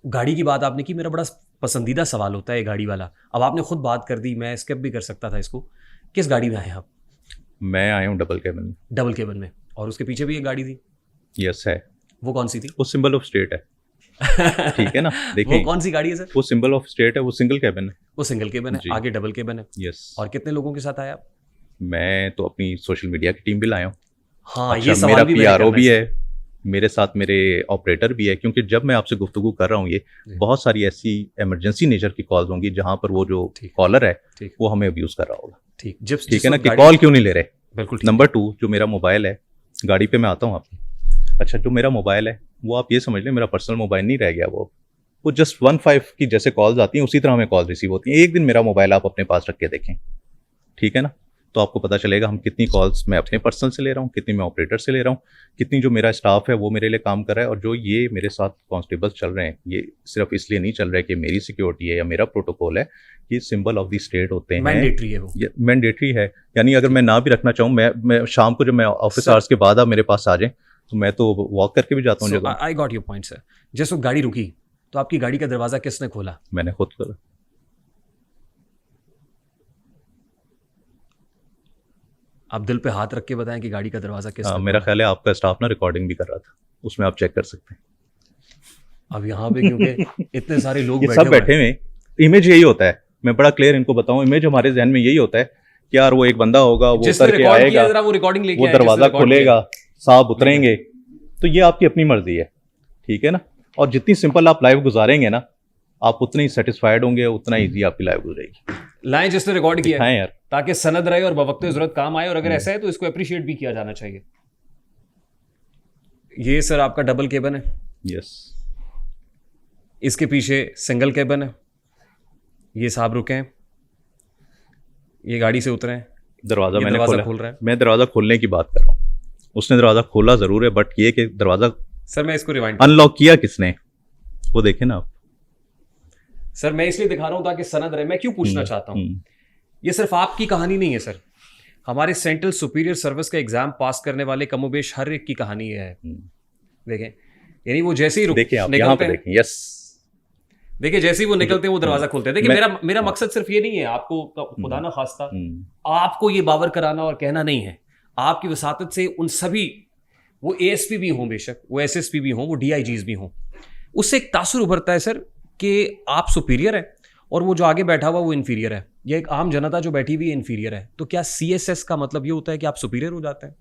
गाड़ी की बात आपने की, मेरा बड़ा पसंदीदा सवाल होता है ये गाड़ी वाला। अब आपने खुद बात कर दी, मैं स्किप भी कर सकता था इसको। किस गाड़ी में आए आप? मैं आया हूँ डबल कैबिन में। डबल केबन में, और उसके पीछे भी एक गाड़ी थी, यस है। वो कौन सी थी? वो सिंबल ऑफ स्टेट है, ठीक है ना। वो देखिए कौन सी गाड़ी है सर? वो सिंबल ऑफ स्टेट है, वो सिंगल कैबिन है। वो सिंगल केबन है, जी। आगे डबल केबन है। यस। और कितने लोगों के साथ आए आप? मैं तो अपनी सोशल मीडिया की टीम भी लाया हूँ। हाँ, अच्छा, ये मेरा सवाल भी मैंने पीआरओ करना भी है। है, मेरे साथ मेरे ऑपरेटर भी है, क्योंकि जब मैं आपसे गुफ्तगू कर रहा हूँ ये जी। बहुत सारी ऐसी इमरजेंसी नेचर की कॉल्स होंगी जहाँ पर वो जो ठीक। कॉलर है ठीक। वो हमें अब्यूज कर रहा होगा। ठीक, ठीक है ना, कि कॉल क्यों नहीं ले रहे। बिल्कुल ठीक। नंबर 2, जो मेरा मोबाइल है, गाड़ी पे मैं आता हूँ आपकी। अच्छा, जो मेरा मोबाइल है वो आप ये समझ लें मेरा पर्सनल मोबाइल नहीं रह गया। वो जस्ट 15 की जैसे कॉल्स आती हैं उसी तरह हमें कॉल रिसीव होती हैं। एक दिन मेरा मोबाइल आप अपने पास रख के देखें, ठीक है ना, तो आपको पता चलेगा हम कितनी कॉल्स मैं अपने पर्सनल से ले रहा हूँ, कितनी मैं ऑपरेटर से ले रहा हूँ, कितनी जो मेरा स्टाफ है वो मेरे लिए काम कर रहा है। और जो ये मेरे साथ कांस्टेबल्स चल रहे हैं, ये सिर्फ इसलिए नहीं चल रहा है कि मेरी सिक्योरिटी है या मेरा प्रोटोकॉल है, ये सिंबल ऑफ द स्टेट होते हैं, मैंडेटरी है वो। मैंडेटरी है। यानी अगर मैं ना भी रखना चाहूँ, मैं शाम को जब मैं ऑफिस आवर्स के बाद आप मेरे पास आ जाएं तो मैं तो वॉक करके भी जाता हूँ जगह। I got your point sir. जैसे वो गाड़ी रुकी तो आपकी गाड़ी का दरवाजा किसने खोला? मैंने खुद करा। आप दिल पे हाथ रख के बताएं कि गाड़ी का दरवाजा किसने खोला? मेरा ख्याल है आपका स्टाफ ना रिकॉर्डिंग भी कर रहा था, उसमें आप चेक कर सकते हैं। अब यहाँ पे क्योंकि इतने सारे लोग ये सब बैठे हुए, इमेज यही होता है, मैं बड़ा क्लियर इनको बताऊं, इमेज हमारे जहन में यही होता है कि यार वो एक बंदा होगा, वो उतर के आएगा, वो रिकॉर्डिंग लेके वो दरवाजा खोलेगा, साहब उतरेंगे। तो ये आपकी अपनी मर्जी है, ठीक है ना। और जितनी सिंपल आप लाइफ गुजारेंगे ना, आप उतने ही सेटिस्फाइड होंगे, उतना ईजी आपकी लाइफ गुजरेगी। लाएं जिसने रिकॉर्ड किया है यार, ताकि सनद रहे और बवक्ते जरूरत काम आए। और अगर ऐसा है तो इसको अप्रिशिएट भी किया जाना चाहिए। ये सर आपका डबल केबन है, यस। इसके पीछे सिंगल केबन है। ये साहब रुके हैं, ये गाड़ी से उतरे हैं, दरवाजा ये मैंने दरवाजा खोला, खोल रहा है। मैं दरवाजा खोलने की बात कर रहा हूँ। उसने दरवाजा खोला जरूर है, बट ये कि दरवाजा सर मैं इसको रिवाइंड अनलॉक किया किसने, वो देखे ना आप। सर मैं इसलिए दिखा रहा हूं ताकि सनद रहे। मैं क्यों पूछना चाहता हूं, ये सिर्फ आपकी कहानी नहीं है सर, हमारे सेंट्रल सुपीरियर सर्विस का एग्जाम पास करने वाले कमोबेश हर एक की कहानी है। देखें, यानी वो जैसे ही देखिए आप यहाँ पे देखें, यस, देखिए जैसे ही वो निकलते हैं वो दरवाजा खोलते हैं। देखिए मेरा मकसद सिर्फ ये नहीं है आपको खुदा ना खास्ता आपको ये बावर कराना और कहना नहीं है। आपकी वसातत से उन सभी, वो एएसपी भी हों, बेशक वो एसएसपी भी हों, वो डीआईजीज भी हों, उससे एक तासुर उभरता है सर कि आप सुपीरियर है और वो जो आगे बैठा हुआ वो इन्फीरियर है, या एक आम जनता जो बैठी हुई इन्फीरियर है। तो क्या सीएसएस का मतलब ये होता है कि आप सुपीरियर हो जाते हैं?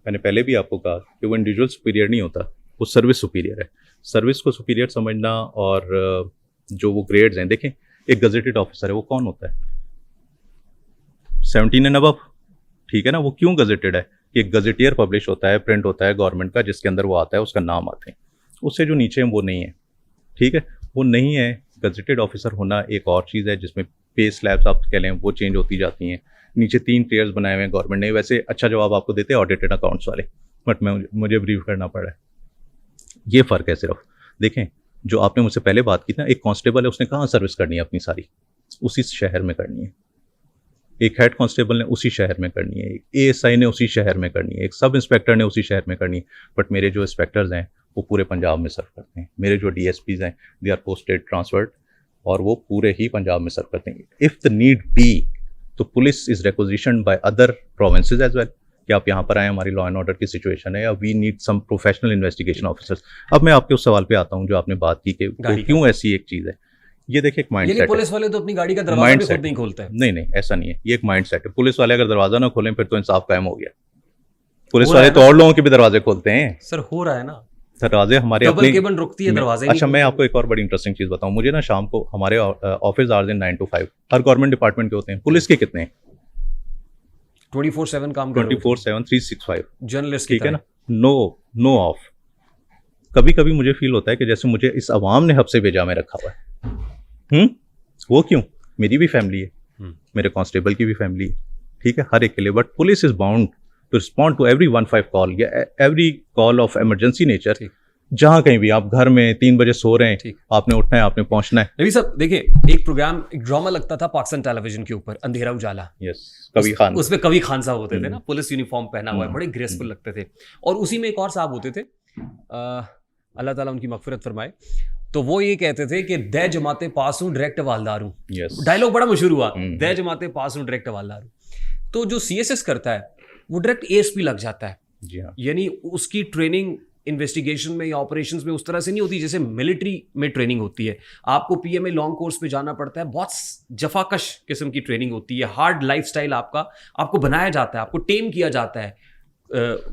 मैंने पहले भी आपको कहा कि वो इंडिविजुअल सुपीरियर नहीं होता, वो सर्विस सुपीरियर है। सर्विस को सुपीरियर समझना, और जो वो ग्रेड्स हैं, देखें एक गजेटेड ऑफिसर है, वो कौन होता है? 17 एंड अबव, ठीक है ना। वो क्यों गजेटेड है? एक गजेटियर पब्लिश होता है, प्रिंट होता है गवर्नमेंट का, जिसके अंदर वो आता है, उसका नाम आते हैं। उससे जो नीचे हैं वो नहीं है, ठीक है, वो नहीं है। गजेटेड ऑफिसर होना एक और चीज़ है, जिसमें पे स्लैब्स आप कह लें वो चेंज होती जाती हैं। नीचे 3 टियर्स बनाए हुए हैं गवर्नमेंट ने। वैसे अच्छा जवाब आपको देते हैं ऑडिटेड अकाउंट्स वाले, बट मुझे ब्रीफ करना पड़ा है। ये फ़र्क है सिर्फ। देखें, जो आपने मुझसे पहले बात की थी ना, एक कांस्टेबल है, उसने कहाँ सर्विस करनी है अपनी सारी? उसी शहर में करनी है। एक हेड कांस्टेबल ने उसी शहर में करनी है, एक एएसआई ने उसी शहर में करनी है, एक सब इंस्पेक्टर ने उसी शहर में करनी है। बट मेरे जो इंस्पेक्टर्स हैं वो पूरे पंजाब में सर्व करते हैं। मेरे जो डीएसपीज हैं, दे आर पोस्टेड ट्रांसफर्ड, और वो पूरे ही पंजाब में सर्व करते हैं। इफ़ द नीड बी, तो police is requisitioned by other provinces as well कि आप यहाँ पर आए, हमारी लॉ एंड ऑर्डर की सिचुएशन है, या we need some professional investigation officers. अब मैं आपके उस सवाल पे आता हूँ जो आपने बात की कि क्यों ऐसी एक चीज़ है। ये देखिए एक माइंड सेट है। पुलिस वाले तो अपनी गाड़ी का दरवाजा भी खुद नहीं खोलते हैं। नहीं, ऐसा नहीं है, ये एक माइंड सेट है। पुलिस वाले अगर दरवाजा ना खोलें फिर तो इंसाफ कायम हो गया। पुलिस वाले तो और लोगों के भी दरवाजे खोलते हैं सर। हो रहा है ना, दरवाजे हमारे अपने केबन रुकती है, दरवाजे। अच्छा, मैं आपको एक और बड़ी इंटरेस्टिंग चीज़ बताऊं। मुझे ना शाम को हमारे office hours 9 to 5 her government department के होते हैं। पुलिस के कितने हैं? 24/7 काम 24/7 365 जर्नलिस्ट, ठीक है ना। No off. कभी कभी मुझे फील होता है कि जैसे मुझे इस अवाम ने हब से बेजा में रखा हुआ है। वो क्यों? मेरी भी फैमिली है, मेरे कांस्टेबल की भी फैमिली है, ठीक है, हर एक के लिए। But police is bound to respond to every 15 call या every call of emergency nature. जहां कहीं भी आप घर में 3 बजे सो रहे हैं, आपने उठना है, आपने पहुंचना है। नबी साहब देखिए, एक प्रोग्राम, एक ड्रामा लगता था पाकिस्तान टेलीविजन के ऊपर, अंधेरा उजाला। यस, कवि खान। उसमें कवि खान साहब होते थे ना, पुलिस यूनिफॉर्म पहना हुआ है, बड़े ग्रेसफुल लगते थे। और उसी में एक और साहब होते थे, अल्लाह ताला उनकी मगफिरत फरमाए, तो वो ये कहते थे कि दे जमाते पास हूँ डायरेक्ट हवालदार हूँ। डायलॉग बड़ा मशहूर हुआ, दे जमाते पास हूँ डायरेक्ट हवालदार हूँ। तो जो CSS करता है वो डायरेक्ट ASP लग जाता है। यानी उसकी ट्रेनिंग इन्वेस्टिगेशन में या ऑपरेशंस में उस तरह से नहीं होती जैसे मिलिट्री में ट्रेनिंग होती है। आपको PMA लॉन्ग कोर्स पे जाना पड़ता है, बहुत जफाकश किस्म की ट्रेनिंग होती है, हार्ड लाइफस्टाइल आपको बनाया जाता है, आपको टेम किया जाता है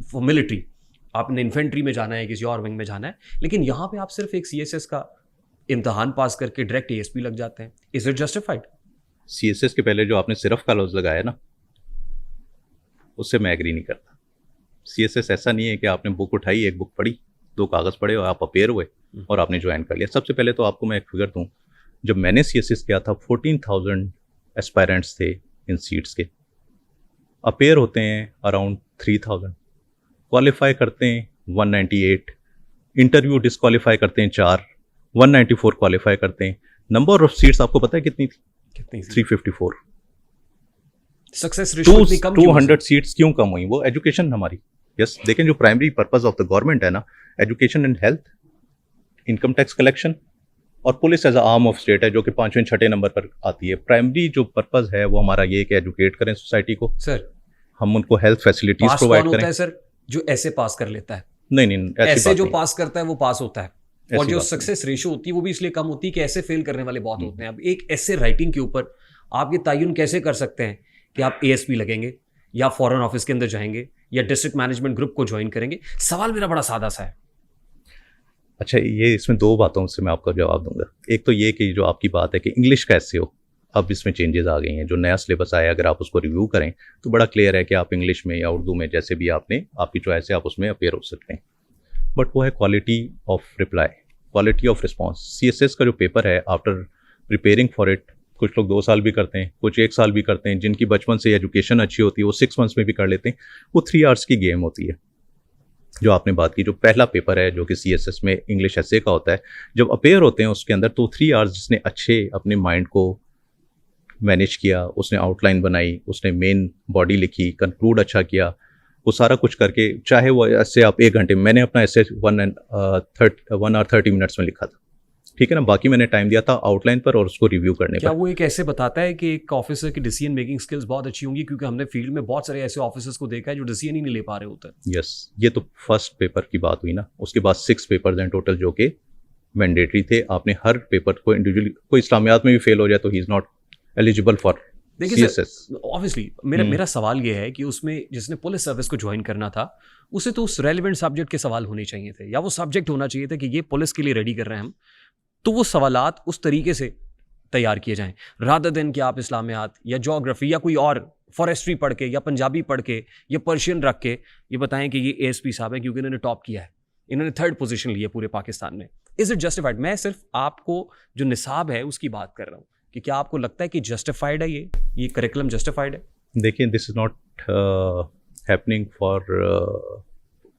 फॉर मिलिट्री। आपने इन्फेंट्री में जाना है, किसी और विंग में जाना है, लेकिन यहाँ पे आप सिर्फ एक CSS का इम्तहान पास करके डायरेक्ट ASP लग जाते हैं। Is it justified? CSS के पहले जो आपने सिर्फ का लफ्ज लगाया ना, उससे मैं एग्री नहीं करता। CSS ऐसा नहीं है कि आपने बुक उठाई, एक बुक पढ़ी, 2 कागज़ पढ़े और आप अपेयर हुए और आपने ज्वाइन कर लिया। सबसे पहले तो आपको मैं एक फिगर दूँ, जब मैंने CSS किया था 14,000 एस्पायरेंट्स थे इन सीट्स के, अपेयर होते हैं अराउंड 3,000, क्वालिफाई करते हैं 198, इंटरव्यू डिसक्वालीफाई करते हैं 4, 194 क्वालिफाई करते हैं। नंबर ऑफ सीट्स आपको पता है कितनी थी? 354। सक्सेस रेशियो इतनी कम 200 सीट्स क्यों कम हुई? वो एजुकेशन हमारी, यस देखें, जो primary purpose of the government है ना, education and health, income tax collection और police as a arm of state है जो कि 5वें 6ठे नंबर पर आती है। प्राइमरी जो पर्पस है वो हमारा ये कि एजुकेट करें सोसाइटी को, सर हम उनको हेल्थ फैसिलिटीज प्रोवाइड करें। है सर जो ऐसे पास कर लेता है? नहीं, ऐसे जो पास करता है वो पास होता है, और जो सक्सेस रेशियो होती है वो भी इसलिए कम होती है कि ऐसे फेल करने वाले बहुत होते हैं। अब एक ऐसे राइटिंग के ऊपर आप ये तयन कैसे कर सकते हैं कि आप ASP लगेंगे या फॉरेन ऑफिस के अंदर जाएंगे या डिस्ट्रिक्ट मैनेजमेंट ग्रुप को ज्वाइन करेंगे? सवाल मेरा बड़ा सादा सा है। अच्छा, ये इसमें 2 बातों से मैं आपका जवाब दूंगा। एक तो ये कि जो आपकी बात है कि इंग्लिश कैसे हो, अब इसमें चेंजेस आ गई हैं। जो नया सिलेबस आया, अगर आप उसको रिव्यू करें तो बड़ा क्लियर है कि आप इंग्लिश में या उर्दू में, जैसे भी आपकी चॉइस है, आप उसमें अपेयर हो सकते हैं। बट वो है quality of reply, quality of response. CSS का जो पेपर है, आफ्टर प्रिपेयरिंग फॉर इट, कुछ लोग 2 साल भी करते हैं, कुछ 1 साल भी करते हैं। जिनकी बचपन से एजुकेशन अच्छी होती है वो 6 मंथ्स में भी कर लेते हैं। वो 3 आवर्स की गेम होती है। जो आपने बात की, जो पहला पेपर है जो कि CSS में इंग्लिश ऐसे का होता है, जब अपेयर होते हैं उसके अंदर, तो 3 आवर्स जिसने अच्छे अपने माइंड को मैनेज किया, उसने आउटलाइन बनाई, उसने मेन बॉडी लिखी, कंक्लूड अच्छा किया, वो सारा कुछ करके, चाहे वो ऐसे आप 1 घंटे में, मैंने अपना ऐसे 1 hour 30 minutes में लिखा था, ठीक है ना। बाकी मैंने टाइम दिया था आउटलाइन पर और उसको रिव्यू करने पर। क्या वो एक ऐसे बताता है कि एक ऑफिसर की डिसीजन मेकिंग स्किल्स बहुत अच्छी होंगी? क्योंकि हमने फील्ड में बहुत सारे ऐसे ऑफिसर्स को देखा है जो डिसीजन ही नहीं ले पा रहे होते। यस, ये तो फर्स्ट पेपर की बात हुई ना। उसके बाद 6 पेपर्स हैं टोटल जो कि मैंडेटरी थे। आपने हर पेपर को इंडिविजुअली, कोई इस्लामियात में भी फेल हो जाए तो he is not eligible for CSS। Obviously मेरा सवाल ये है कि उसमें जिसने पुलिस सर्विस को ज्वाइन करना था उसे तो उस रेलिवेंट सब्जेक्ट के सवाल होने चाहिए थे, या वो सब्जेक्ट होना चाहिए था कि ये पुलिस के लिए रेडी कर रहे हैं हम, तो वो सवालात उस तरीके से तैयार किए जाएं, रादर देन कि आप इस्लामियात या ज्योग्राफी या कोई और फॉरेस्ट्री पढ़ के या पंजाबी पढ़ के या पर्शियन रख के ये बताएं कि ये ASP साहब है क्योंकि इन्होंने टॉप किया है, इन्होंने 3rd पोजीशन ली है पूरे पाकिस्तान में। Is it justified? मैं सिर्फ आपको जो निसाब है उसकी बात कर रहा हूँ कि क्या आपको लगता है कि जस्टिफाइड है ये करिकुलम जस्टिफाइड है? देखिए, this is not happening for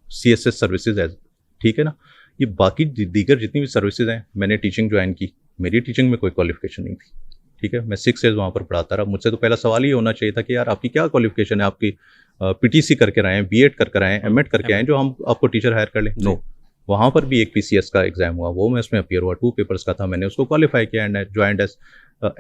CSS services as, ठीक है ना। ये बाकी दीगर जितनी भी सर्विसेज हैं, मैंने टीचिंग ज्वाइन की, मेरी टीचिंग में कोई क्वालिफिकेशन नहीं थी, ठीक है। मैं 6 years वहाँ पर पढ़ाता रहा। मुझसे तो पहला सवाल ये होना चाहिए था कि यार आपकी क्या क्वालिफिकेशन है, आपकी PTC करके रहे हैं, B.Ed कर आए हैं, M.Ed करके आए हैं, जो हम आपको टीचर हायर कर लें। नो, वहाँ पर भी एक PCS का एग्जाम हुआ, वो मैं उसमें अपियर हुआ, 2 पेपर्स का था, मैंने उसको क्वालिफाई किया and joined as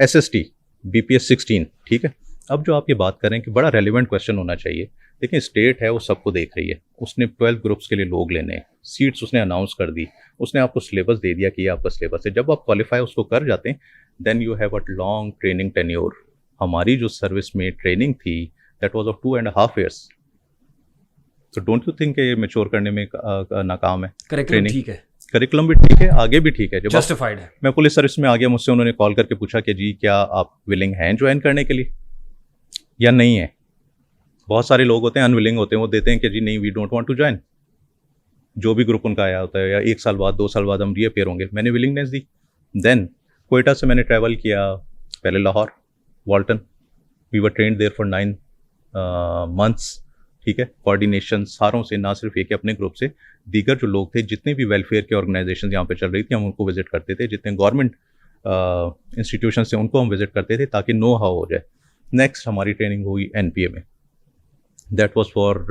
SST BPS 16, ठीक है। अब जो आप ये बात करें कि बड़ा रेलिवेंट क्वेश्चन होना चाहिए, देखिए स्टेट है वो सबको देख रही है, उसने 12 ग्रुप्स के लिए लोग लेने हैं, सीट्स उसने अनाउंस कर दी, उसने आपको सिलेबस दे दिया कि ये आपका सिलेबस है। जब आप क्वालिफाई उसको कर जाते हैं, then you have a long training tenure. हमारी जो सर्विस में ट्रेनिंग थी दैट वाज ऑफ 2.5 years। तो डोंट यू थिंक ये मैच्योर करने में नाकाम है? करिकुलम ठीक है, करिकुलम भी ठीक है, आगे भी ठीक है। जब जस्टिफाइड है। मैं पुलिस सर्विस में आ गया, मुझसे उन्होंने कॉल करके पूछा कि जी क्या आप विलिंग हैं ज्वाइन करने के लिए या नहीं है। बहुत सारे लोग होते हैं अनविलिंग होते हैं, वो देते हैं कि जी नहीं, we don't want to join, जो भी ग्रुप उनका आया होता है, या 1 साल बाद 2 साल बाद हम रीअपेयर होंगे। मैंने विलिंगनेस दी। देन कोयटा से मैंने ट्रैवल किया, पहले Lahore, Walton, we were trained there for 9 months, ठीक है। कोऑर्डिनेशन सारों से, ना सिर्फ एक अपने ग्रुप से, दीगर जो लोग थे, जितने भी वेलफेयर के ऑर्गेनाइजेशन यहाँ पे चल रही थी, हम उनको विजिट करते थे, जितने गवर्नमेंट इंस्टीट्यूशन से उनको हम विजिट करते थे ताकि नो हाउ हो जाए। नेक्स्ट हमारी ट्रेनिंग हुई NPA में, that was for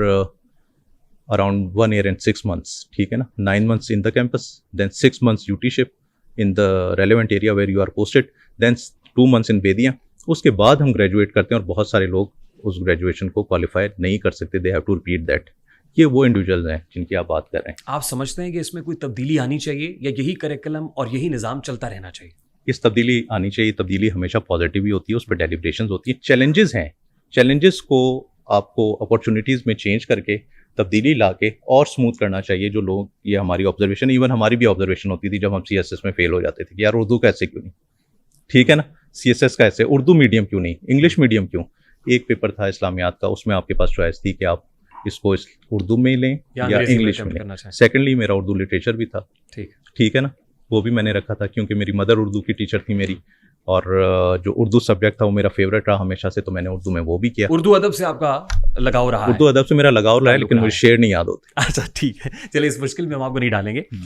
around 1 year and 6 months, ठीक है ना, 9 months in the campus, then 6 months dutyship in the relevant area where you are posted, then 2 months in बेदिया। उसके बाद हम ग्रेजुएट करते हैं और बहुत सारे लोग उस ग्रेजुएशन को क्वालिफाई नहीं कर सकते, they have to repeat that. ये वो इंडिविजुअल्स हैं जिनकी आप बात कर रहे हैं। आप समझते हैं कि इसमें कोई तब्दीली आनी चाहिए या यही करिकुलम और यही निज़ाम चलता रहना चाहिए? इस तब्दीली आनी चाहिए। तब्दीली हमेशा पॉजिटिव ही होती है, उस पर डेलिब्रेशंस होती है। चैलेंजेस हैं, चैलेंजेस को आपको अपॉर्चुनिटीज़ में चेंज करके तब्दीली ला के और स्मूथ करना चाहिए। जो लोग, ये हमारी ऑब्जर्वेशन, इवन हमारी भी ऑब्जर्वेशन होती थी जब हम CSS में फेल हो जाते थे कि यार उर्दू का ऐसे क्यों नहीं, ठीक है ना, CSS का ऐसे, उर्दू मीडियम क्यों नहीं, इंग्लिश मीडियम क्यों। एक पेपर था इस्लामियात का, उसमें आपके पास चॉइस थी कि आप इसको उर्दू में लें या इंग्लिश में लें। सेकेंडली मेरा उर्दू लिटरेचर भी था, ठीक है ना, वो भी मैंने रखा था क्योंकि मेरी मदर उर्दू की टीचर थी मेरी, और जो उर्दू सब्जेक्ट था वो मेरा फेवरेट रहा हमेशा से, तो मैंने उर्दू में वो भी किया। उर्दू अदब से आपका लगाव रहा है? उर्दू अदब से मेरा लगाव रहा है, लेकिन मुझे शेर नहीं याद होते। अच्छा ठीक है, चलिए इस मुश्किल में हम आपको नहीं डालेंगे।